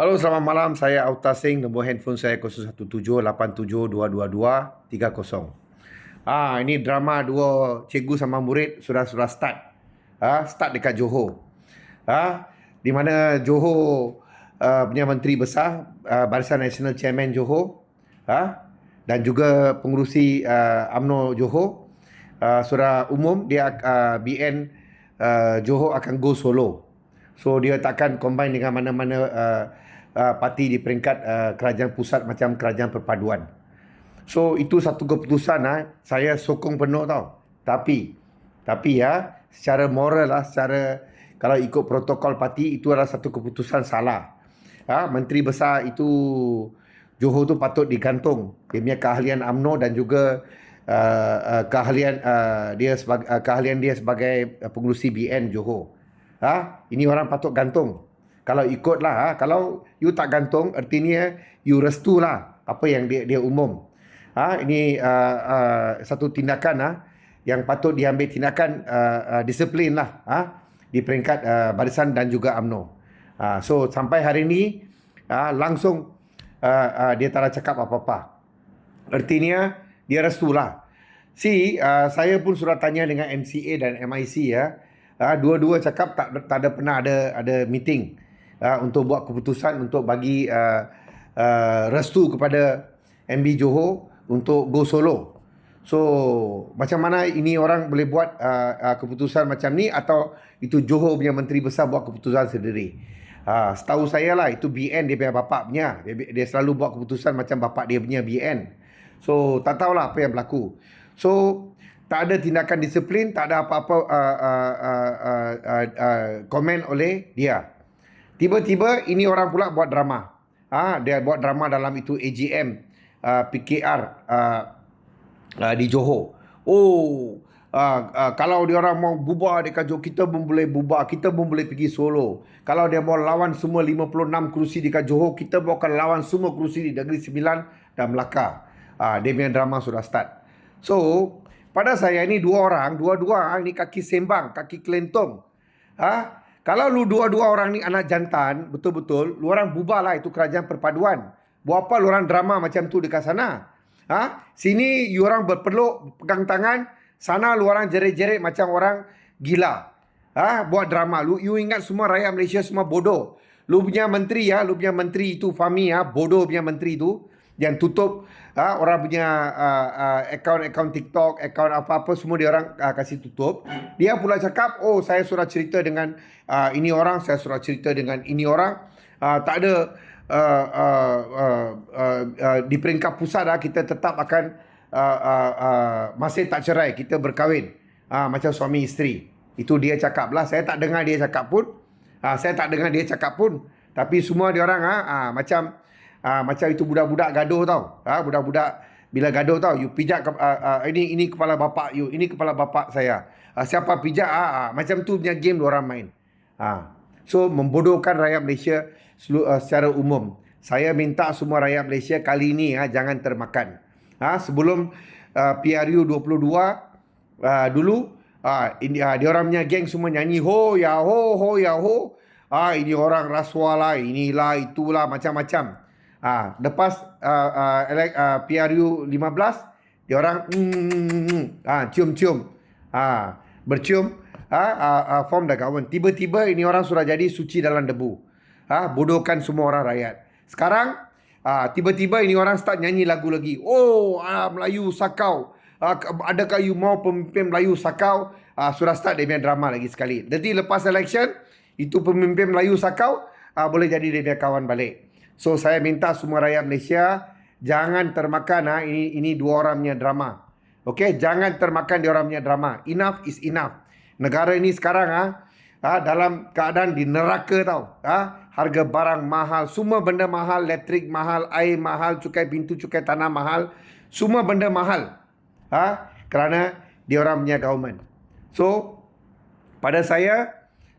Halo, selamat malam. Saya Auta Singh. Nombor handphone saya 0178722230. Ini drama dua cikgu sama murid sudah start. Start dekat Johor. Di mana Johor punya Menteri Besar, Barisan Nasional Chairman Johor, dan juga pengurusi UMNO Johor, sudah umum dia BN Johor akan go solo. So dia takkan combine dengan mana-mana parti di peringkat kerajaan pusat macam kerajaan perpaduan. So itu satu keputusan saya sokong penuh tau. Tapi secara moral secara kalau ikut protokol parti itu adalah satu keputusan salah. Menteri Besar itu Johor tu patut digantung. Dia punya keahlian UMNO dan juga keahlian dia sebagai pengurusi BN Johor. Ini orang patut gantung. Kalau ikutlah, kalau you tak gantung, artinya you restulah apa yang dia umum. Ini satu tindakan yang patut diambil tindakan disiplin lah di peringkat barisan dan juga UMNO. So sampai hari ini langsung dia tak ada cakap apa-apa. Artinya dia restulah. Saya pun sudah tanya dengan MCA dan MIC dua-dua cakap tak ada pernah ada meeting untuk buat keputusan untuk bagi restu kepada MB Johor untuk go solo. So macam mana ini orang boleh buat keputusan macam ni, atau itu Johor punya Menteri Besar buat keputusan sendiri? Setahu saya lah itu BN dia punya bapak punya. Dia selalu buat keputusan macam bapak dia punya BN. So tak tahulah apa yang berlaku. So tak ada tindakan disiplin, tak ada apa-apa komen oleh dia. Tiba-tiba ini orang pula buat drama. Dia buat drama dalam itu AGM PKR di Johor. Kalau dia orang mau bubar dekat Johor, kita pun boleh bubar, kita pun boleh pergi solo. Kalau dia mau lawan semua 56 kerusi dekat Johor, kita pun akan lawan semua kerusi di Negeri Sembilan dan Melaka. Dia punya drama sudah start. So pada saya ini dua ini kaki sembang, kaki kelentong. Kalau lu dua orang ni anak jantan, betul-betul, lu orang bubarlah itu kerajaan perpaduan. Buat apa lu orang drama macam tu dekat sana? Sini you orang berpeluk, pegang tangan, sana lu orang jerit-jerit macam orang gila. Buat drama. You ingat semua rakyat Malaysia semua bodoh. Lu punya menteri lu punya menteri itu Fahmi bodoh punya menteri tu yang tutup orang punya akaun TikTok, akaun apa-apa semua dia orang kasih tutup. Dia pula cakap, saya sudah cerita dengan ini orang, saya sudah cerita dengan ini orang. Tak ada di peringkat pusat kita tetap akan masih tak cerai, kita berkahwin macam suami isteri. Itu dia cakap lah. Saya tak dengar dia cakap pun. Tapi semua dia orang macam itu budak-budak gaduh tau. Budak-budak bila gaduh tau, you pijak ini kepala bapak you, ini kepala bapak saya. Siapa pijak macam tu punya game diorang main. So membodohkan rakyat Malaysia secara umum. Saya minta semua rakyat Malaysia kali ini jangan termakan. Sebelum PRU 22 dulu diorang punya geng semua nyanyi ho ya ho ya ho. Ini orang rasuah lah, inilah itulah macam-macam. Lepas PRU 15 dia orang cium-cium, bercium, form dah kawan. Tiba-tiba ini orang sudah jadi suci dalam debu. Bodohkan semua orang rakyat. Sekarang tiba-tiba ini orang start nyanyi lagu lagi. Melayu sakau. Adakah you mau pemimpin Melayu sakau? Sudah start dia punya drama lagi sekali. Jadi lepas election itu pemimpin Melayu sakau boleh jadi dia punya kawan balik. So saya minta semua rakyat Malaysia jangan termakan ini dua orang punya drama. Okey, jangan termakan dia orang punya drama. Enough is enough. Negara ini sekarang dalam keadaan di neraka tau. Harga barang mahal, semua benda mahal, elektrik mahal, air mahal, cukai pintu, cukai tanah mahal, semua benda mahal. Kerana dia orang punya government. So pada saya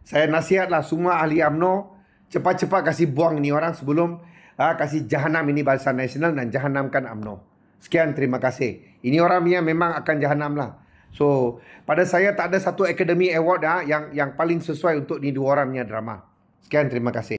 nasihatlah semua ahli UMNO cepat-cepat kasih buang ni orang sebelum kasih jahanam ini Barisan Nasional dan jahanamkan UMNO. Sekian, terima kasih. Ini orang yang memang akan jahanam lah. So pada saya tak ada satu Academy Award yang paling sesuai untuk ni dua orang punya drama. Sekian, terima kasih.